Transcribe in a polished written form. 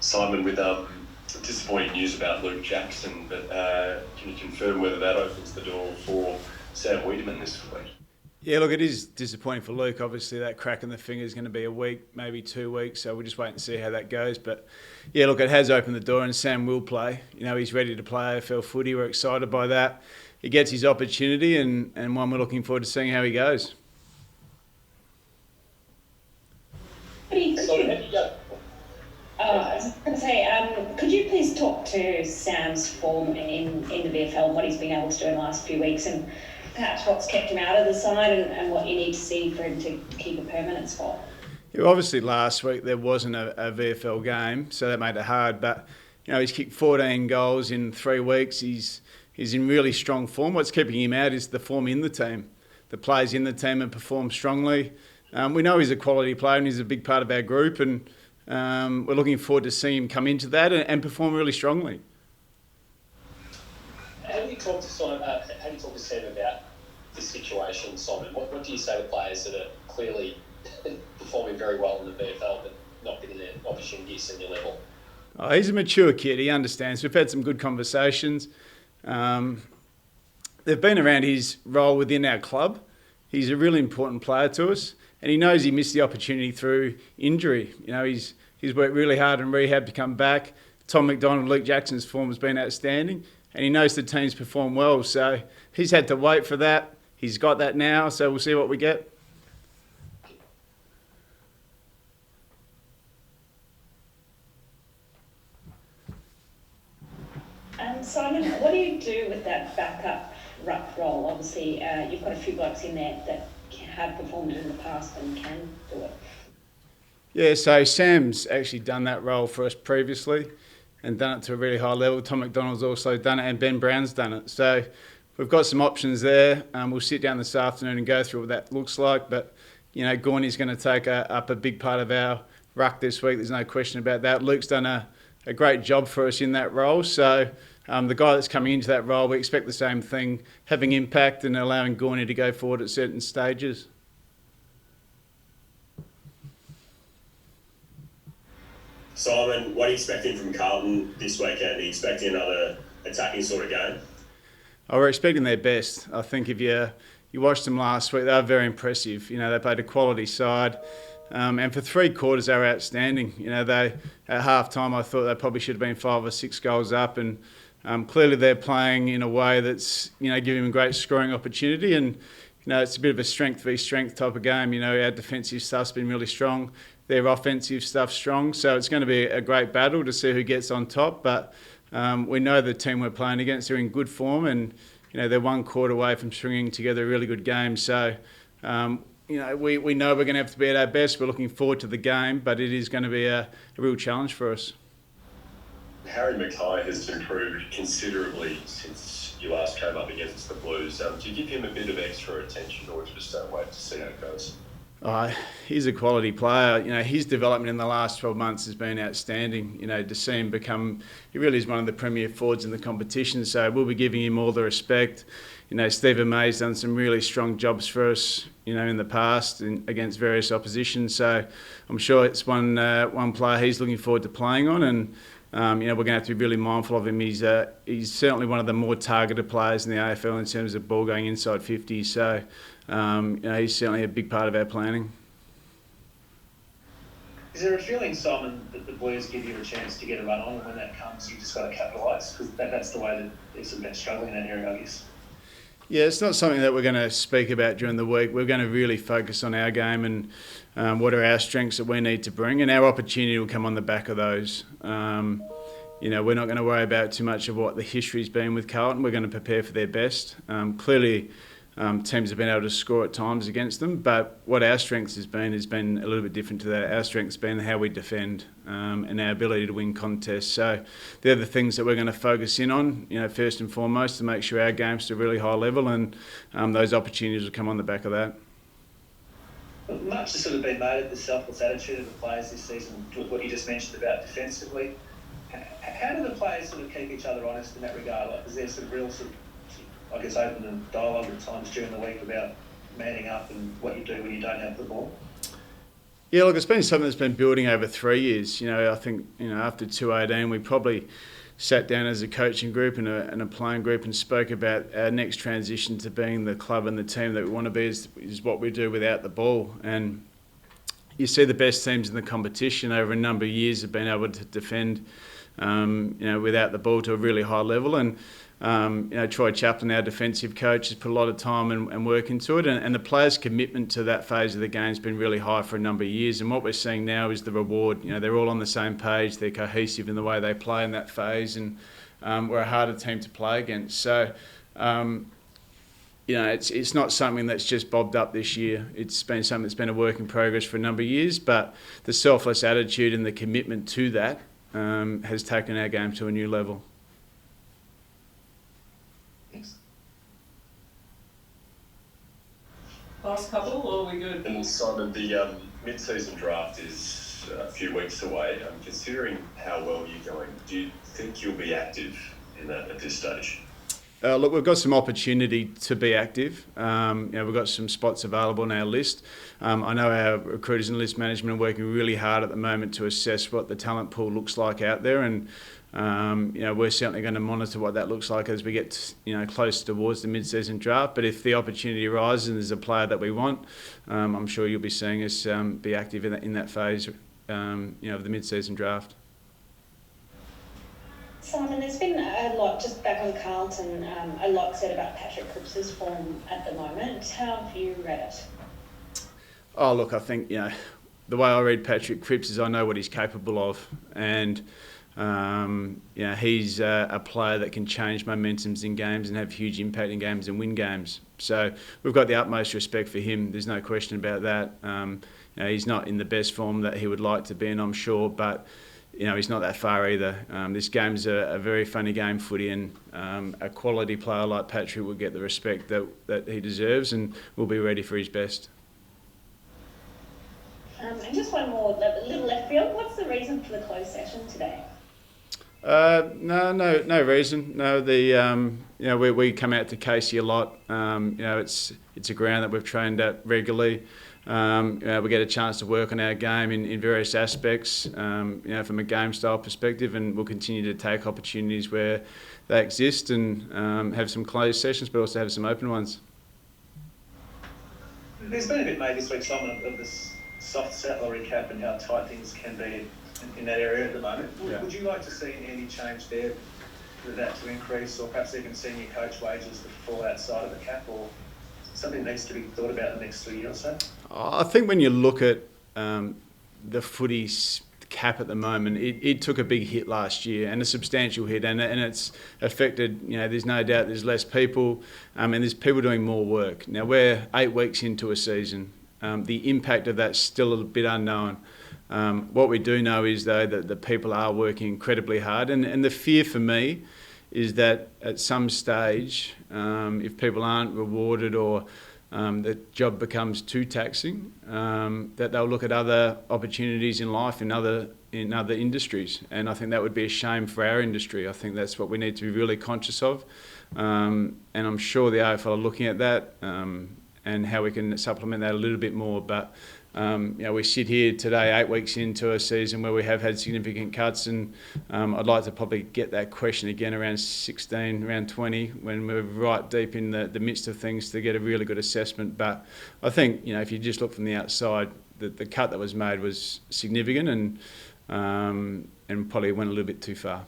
Simon, with disappointing news about Luke Jackson, but can you confirm whether that opens the door for Sam Wiedemann this week? Yeah, look, it is disappointing for Luke. Obviously, that crack in the finger is going to be a week, maybe 2 weeks. So we'll just wait and see how that goes. But yeah, look, it has opened the door, and Sam will play. You know, he's ready to play AFL footy. We're excited by that. He gets his opportunity, and one we're looking forward to seeing how he goes. I was going to say, could you please talk to Sam's form in the VFL and what he's been able to do in the last few weeks, and perhaps what's kept him out of the side and what you need to see for him to keep a permanent spot? Yeah, obviously last week there wasn't a VFL game, so that made it hard. But you know, he's kicked 14 goals in 3 weeks. He's in really strong form. What's keeping him out is the form in the team. The players in the team have performed strongly. We know he's a quality player and he's a big part of our group, and we're looking forward to seeing him come into that and perform really strongly. How do you talk to Sam about this situation, Simon? What do you say to players that are clearly performing very well in the VFL but not getting an opportunity at senior level? Oh, he's a mature kid. He understands. We've had some good conversations. They've been around his role within our club. He's a really important player to us, and he knows he missed the opportunity through injury. You know, he's worked really hard in rehab to come back. Tom McDonald, Luke Jackson's form has been outstanding, and he knows the team's performed well. So he's had to wait for that. He's got that now, so we'll see what we get. Simon, what do you do with that backup ruck role? Obviously, you've got a few blokes in there that have performed it in the past and can do it. Yeah, so Sam's actually done that role for us previously and done it to a really high level. Tom McDonald's also done it, and Ben Brown's done it. So we've got some options there. We'll sit down this afternoon and go through what that looks like. But, you know, Gorney's going to take up a big part of our ruck this week. There's no question about that. Luke's done a great job for us in that role. So the guy that's coming into that role, we expect the same thing, having impact and allowing Gorney to go forward at certain stages. Simon, what are you expecting from Carlton this weekend? Are you expecting another attacking sort of game? Oh, we're expecting their best. I think if you watched them last week, they were very impressive. You know, they played a quality side. And for 3 quarters, they were outstanding. You know, at half time, I thought they probably should have been 5 or 6 goals up. And clearly they're playing in a way that's, you know, giving them great scoring opportunity. And, you know, it's a bit of a strength v strength type of game. You know, our defensive stuff's been really strong. Their offensive stuff's strong. So it's going to be a great battle to see who gets on top. But we know the team we're playing against are in good form. And, you know, they're 1 quarter away from stringing together a really good game. So, you know, we know we're going to have to be at our best. We're looking forward to the game, but it is going to be a real challenge for us. Harry Mackay has improved considerably since you last came up against the Blues. Do you give him a bit of extra attention, or just wait to see how it goes? He's a quality player. You know, his development in the last 12 months has been outstanding. You know, to see him he really is one of the premier forwards in the competition. So we'll be giving him all the respect. You know, Stephen May's done some really strong jobs for us, you know, in the past against various opposition. So I'm sure it's one player he's looking forward to playing on, and you know, we're going to have to be really mindful of him. He's certainly one of the more targeted players in the AFL in terms of ball going inside 50. So you know, he's certainly a big part of our planning. Is there a feeling, Simon, that the Blues give you a chance to get a run on, and when that comes, you've just got to capitalise? Because that's the way that they've sort of been struggling in that area, I guess. Yeah, it's not something that we're going to speak about during the week. We're going to really focus on our game and what are our strengths that we need to bring, and our opportunity will come on the back of those. You know, we're not going to worry about too much of what the history's been with Carlton. We're going to prepare for their best. Clearly, teams have been able to score at times against them, but what our strengths has been a little bit different to that. Our strength's been how we defend and our ability to win contests. So they're the things that we're going to focus in on, you know, first and foremost, to make sure our game's to a really high level, and those opportunities will come on the back of that. Much has sort of been made of the selfless attitude of the players this season, with what you just mentioned about defensively. How do the players sort of keep each other honest in that regard? Like, is there sort of real I guess, open dialogue at times during the week about manning up and what you do when you don't have the ball? Yeah, look, it's been something that's been building over 3 years. I think, after 2018, we probably sat down as a coaching group and a playing group and spoke about our next transition to being the club and the team that we want to be is what we do without the ball. And you see the best teams in the competition over a number of years have been able to defend, without the ball to a really high level. And Troy Chaplin, our defensive coach, has put a lot of time and work into it, and the players' commitment to that phase of the game has been really high for a number of years. And what we're seeing now is the reward. They're all on the same page. They're cohesive in the way they play in that phase, and we're a harder team to play against. So, it's not something that's just bobbed up this year. It's been something that's been a work in progress for a number of years. But the selfless attitude and the commitment to that has taken our game to a new level. Last couple, or are we good? And Simon, the mid-season draft is a few weeks away. Considering how well you're going, do you think you'll be active in that at this stage? Look, we've got some opportunity to be active. We've got some spots available on our list. I know our recruiters and list management are working really hard at the moment to assess what the talent pool looks like out there, and we're certainly going to monitor what that looks like as we get close towards the mid-season draft. But if the opportunity arises and there's a player that we want, I'm sure you'll be seeing us be active in that phase of the mid-season draft. Simon, there's been a lot, just back on Carlton, a lot said about Patrick Cripps' form at the moment. How have you read it? Oh, look, I think, the way I read Patrick Cripps is I know what he's capable of, and he's a player that can change momentums in games and have huge impact in games and win games. So we've got the utmost respect for him. There's no question about that. He's not in the best form that he would like to be in, I'm sure, but he's not that far either. This game's a very funny game, footy, and a quality player like Patrick will get the respect that he deserves, and will be ready for his best. And just one more, a little left field. What's the reason for the closed session today? No reason. No, we come out to Casey a lot. It's a ground that we've trained at regularly. We get a chance to work on our game in various aspects, from a game style perspective, and we'll continue to take opportunities where they exist and have some closed sessions, but also have some open ones. There's been a bit made this week, Simon, of this soft salary cap and how tight things can be in that area at the moment. Yeah. Would you like to see any change there for that to increase, or perhaps even senior coach wages to fall outside of the cap, or something that needs to be thought about in the next 3 years or so? I think when you look at the footy cap at the moment, it took a big hit last year, and a substantial hit, and it's affected, there's no doubt there's less people, and there's people doing more work. Now we're 8 weeks into a season. The impact of that's still a bit unknown. What we do know is, though, that the people are working incredibly hard, and the fear for me is that at some stage, if people aren't rewarded, or the job becomes too taxing, that they'll look at other opportunities in life in other industries, and I think that would be a shame for our industry. I think that's what we need to be really conscious of, and I'm sure the AFL are looking at that, and how we can supplement that a little bit more. But we sit here today, 8 weeks into a season where we have had significant cuts, and I'd like to probably get that question again around 16, around 20, when we're right deep in the midst of things, to get a really good assessment. But I think, if you just look from the outside, the cut that was made was significant, and probably went a little bit too far.